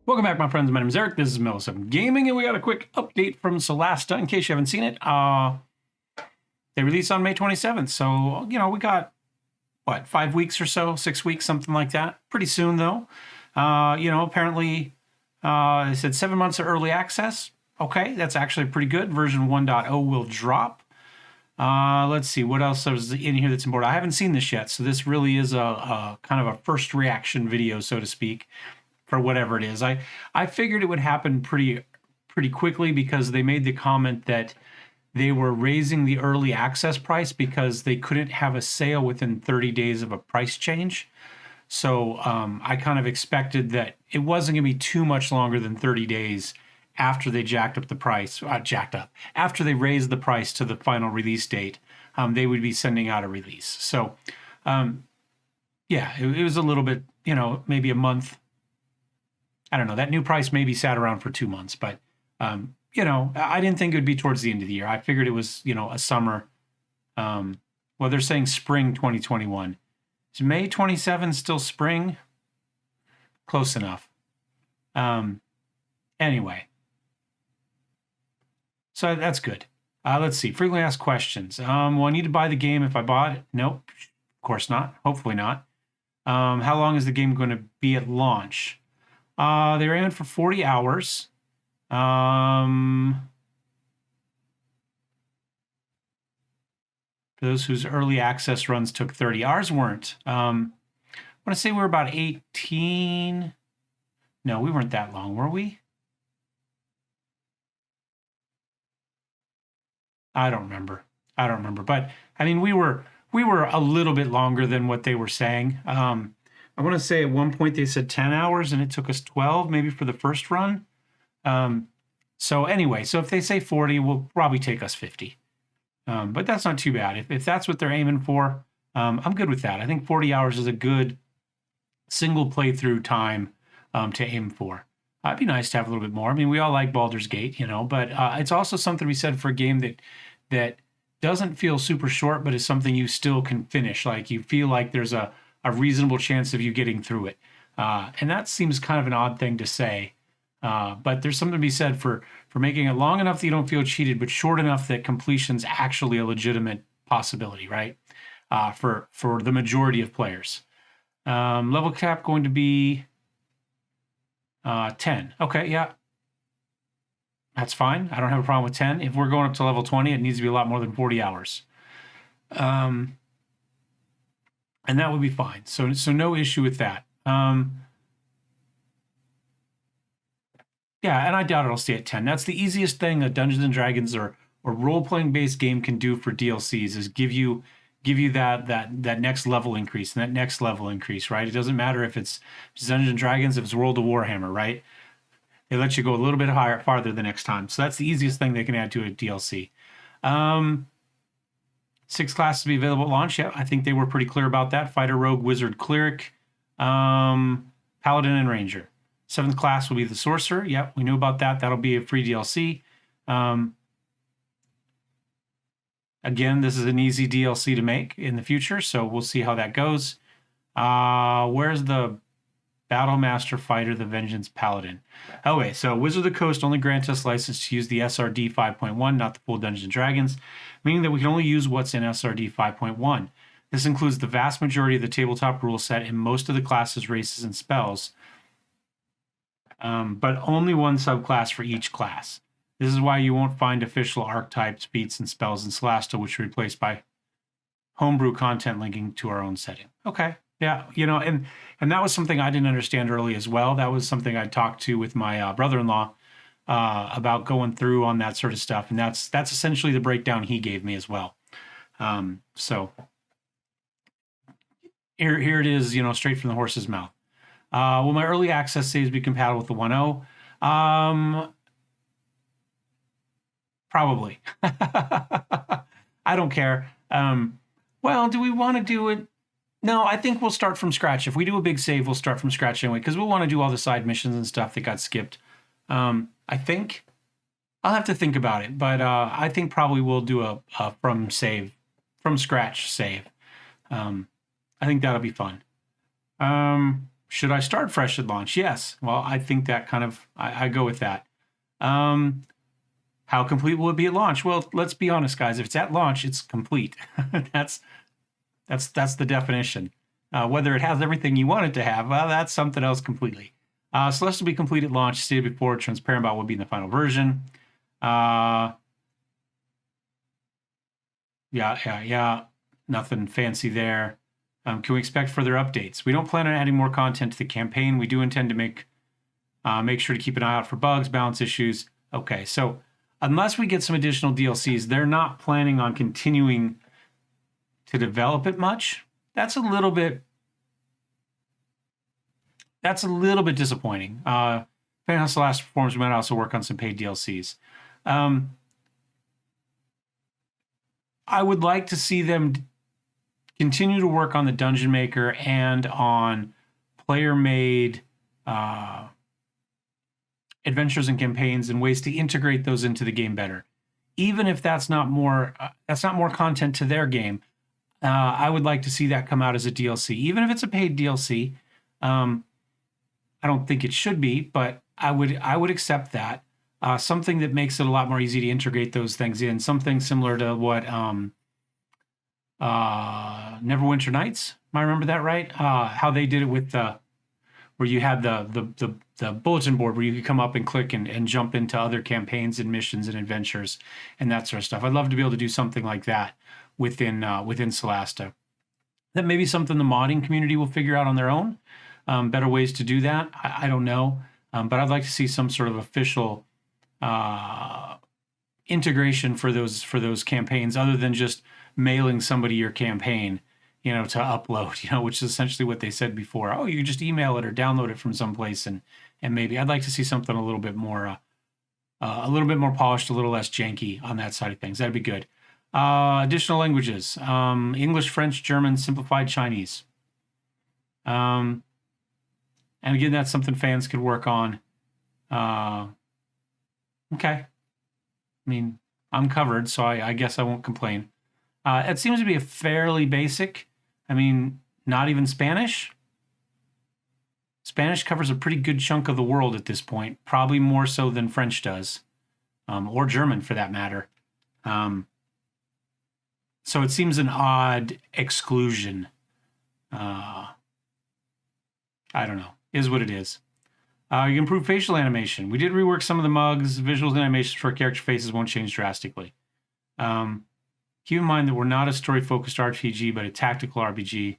Welcome back, my friends. My name is Eric. This is Mel7 Gaming, and we got a quick update from Solasta. In case you haven't seen it, they released on May 27th. So, we got, 5 weeks or so, 6 weeks, something like that. Pretty soon, though. Apparently, they said 7 months of early access. Okay, that's actually pretty good. Version 1.0 will drop. Let's see, what else is in here that's important? I haven't seen this yet, so this really is a kind of a first reaction video, so to speak, for whatever it is. I figured it would happen pretty quickly because they made the comment that they were raising the early access price because they couldn't have a sale within 30 days of a price change. So I kind of expected that it wasn't going to be too much longer than 30 days after they jacked up the price, after they raised the price to the final release date, they would be sending out a release. So, it was a little bit, maybe a month. I don't know. That new price maybe sat around for 2 months, but, I didn't think it would be towards the end of the year. I figured it was, a summer. They're saying spring 2021. Is May 27 still spring? Close enough. Anyway. So that's good. Let's see. Frequently asked questions. Will I need to buy the game if I bought it? Nope. Of course not. Hopefully not. How long is the game going to be at launch? They're aiming for 40 hours. For those whose early access runs took 30. Ours weren't. I want to say we were about 18. No, we weren't that long, were we? I don't remember. But I mean, we were a little bit longer than what they were saying. I want to say at one point they said 10 hours and it took us 12 maybe for the first run. So anyway, so if they say 40, will probably take us 50. But that's not too bad. If that's what they're aiming for, I'm good with that. I think 40 hours is a good single playthrough time to aim for. It'd be nice to have a little bit more. I mean, we all like Baldur's Gate, but it's also something we said for a game that doesn't feel super short, but is something you still can finish. Like you feel like there's a reasonable chance of you getting through it. And that seems kind of an odd thing to say. But there's something to be said for making it long enough that you don't feel cheated, but short enough that completion's actually a legitimate possibility, right? For the majority of players. Level cap going to be 10. Okay, yeah. That's fine. I don't have a problem with 10. If we're going up to level 20, it needs to be a lot more than 40 hours. And that would be fine. So no issue with that. Yeah, and I doubt it'll stay at 10. That's the easiest thing a Dungeons and Dragons or role-playing based game can do for DLCs is give you that next level increase and that next level increase, right? It doesn't matter if it's Dungeons and Dragons, if it's World of Warhammer, right? They let you go a little bit farther the next time. So that's the easiest thing they can add to a DLC. 6 classes to be available at launch. Yeah, I think they were pretty clear about that. Fighter, Rogue, Wizard, Cleric, Paladin, and Ranger. 7th class will be the Sorcerer. Yep, we knew about that. That'll be a free DLC. Again, this is an easy DLC to make in the future, so we'll see how that goes. Where's the Battlemaster Fighter, the Vengeance Paladin? Okay, so Wizard of the Coast only grants us license to use the SRD 5.1, not the full Dungeons & Dragons, meaning that we can only use what's in SRD 5.1. This includes the vast majority of the tabletop rule set and most of the classes, races, and spells, but only one subclass for each class. This is why you won't find official archetypes, feats, and spells in Solasta, which are replaced by homebrew content linking to our own setting. Okay, yeah, and that was something I didn't understand early as well. That was something I talked to with my brother-in-law about going through on that sort of stuff, and that's essentially the breakdown he gave me as well. So here it is, straight from the horse's mouth. Will my early access saves be compatible with the 1.0? Probably. I don't care. Do we want to do it? No, I think we'll start from scratch. If we do a big save, we'll start from scratch anyway, because we'll want to do all the side missions and stuff that got skipped. I think I'll have to think about it, but I think probably we'll do a from scratch save. I think that'll be fun. Should I start fresh at launch? Yes. Well, I think that kind of, I go with that. How complete will it be at launch? Well, let's be honest, guys. If it's at launch, it's complete. That's the definition. Whether it has everything you want it to have, well, that's something else completely. Solasta will be complete at launch, stated before, transparent about what will be in the final version. Yeah. Nothing fancy there. Can we expect further updates? We don't plan on adding more content to the campaign. We do intend to make sure to keep an eye out for bugs, balance issues. Okay, so unless we get some additional DLCs, they're not planning on continuing to develop it much. That's a little bit disappointing. Depending on how Solasta performs, we might also work on some paid DLCs. I would like to see them continue to work on the Dungeon Maker and on player-made adventures and campaigns and ways to integrate those into the game better. Even if that's not more content to their game, I would like to see that come out as a DLC, even if it's a paid DLC. I don't think it should be, but I would accept that. Something that makes it a lot more easy to integrate those things in. Something similar to what Neverwinter Nights. Am I remember that right? How they did it with where you had the bulletin board where you could come up and click and jump into other campaigns and missions and adventures and that sort of stuff. I'd love to be able to do something like that within Solasta. That may be something the modding community will figure out on their own. Better ways to do that. I don't know, but I'd like to see some sort of official integration for those campaigns, other than just mailing somebody your campaign, to upload, which is essentially what they said before. Oh, you just email it or download it from someplace, and maybe I'd like to see something a little bit more polished, a little less janky on that side of things. That'd be good. Additional languages: English, French, German, simplified Chinese. And again, that's something fans could work on. Okay. I mean, I'm covered, so I guess I won't complain. It seems to be a fairly basic. I mean, not even Spanish. Spanish covers a pretty good chunk of the world at this point, probably more so than French does, or German for that matter. So it seems an odd exclusion. I don't know. Is what it is. You can improve facial animation. We did rework some of the mugs. Visuals and animations for character faces won't change drastically. Keep in mind that we're not a story-focused RPG, but a tactical RPG,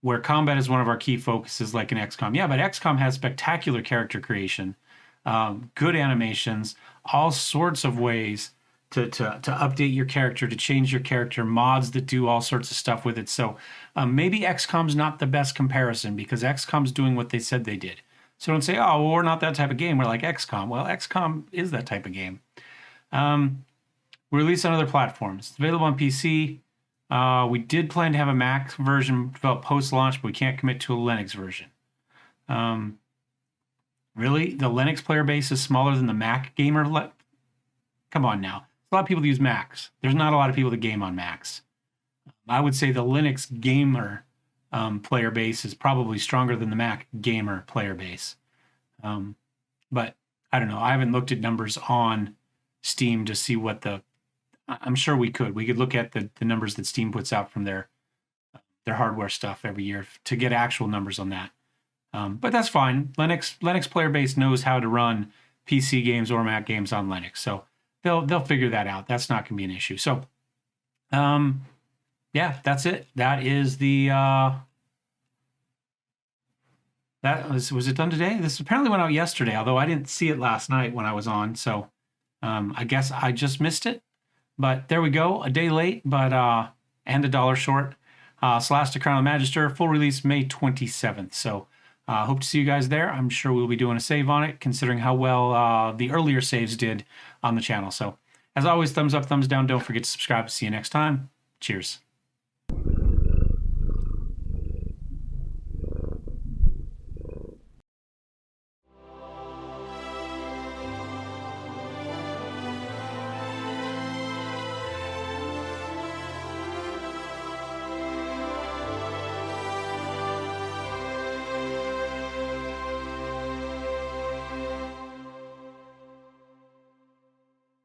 where combat is one of our key focuses, like in XCOM. Yeah, but XCOM has spectacular character creation, good animations, all sorts of ways to update your character, to change your character, mods that do all sorts of stuff with it. So maybe XCOM's not the best comparison, because XCOM's doing what they said they did. So don't say, oh, well, we're not that type of game. We're like XCOM. Well, XCOM is that type of game. We release on other platforms. It's available on PC. We did plan to have a Mac version developed post-launch, but we can't commit to a Linux version. Really? The Linux player base is smaller than the Mac gamer? Come on now. A lot of people use Macs. There's not a lot of people that game on Macs. I would say the Linux gamer player base is probably stronger than the Mac gamer player base. But I don't know. I haven't looked at numbers on Steam to see what I'm sure we could. We could look at the numbers that Steam puts out from their hardware stuff every year to get actual numbers on that. But that's fine. Linux player base knows how to run PC games or Mac games on Linux, so they'll figure that out. That's not going to be an issue. So, yeah, that's it. That is the was it done today? This apparently went out yesterday, although I didn't see it last night when I was on. So I guess I just missed it. But there we go. A day late, but and $1 short. Solasta Crown of the Magister, full release May 27th. So hope to see you guys there. I'm sure we'll be doing a save on it, considering how well the earlier saves did on the channel. So as always, thumbs up, thumbs down. Don't forget to subscribe. See you next time. Cheers.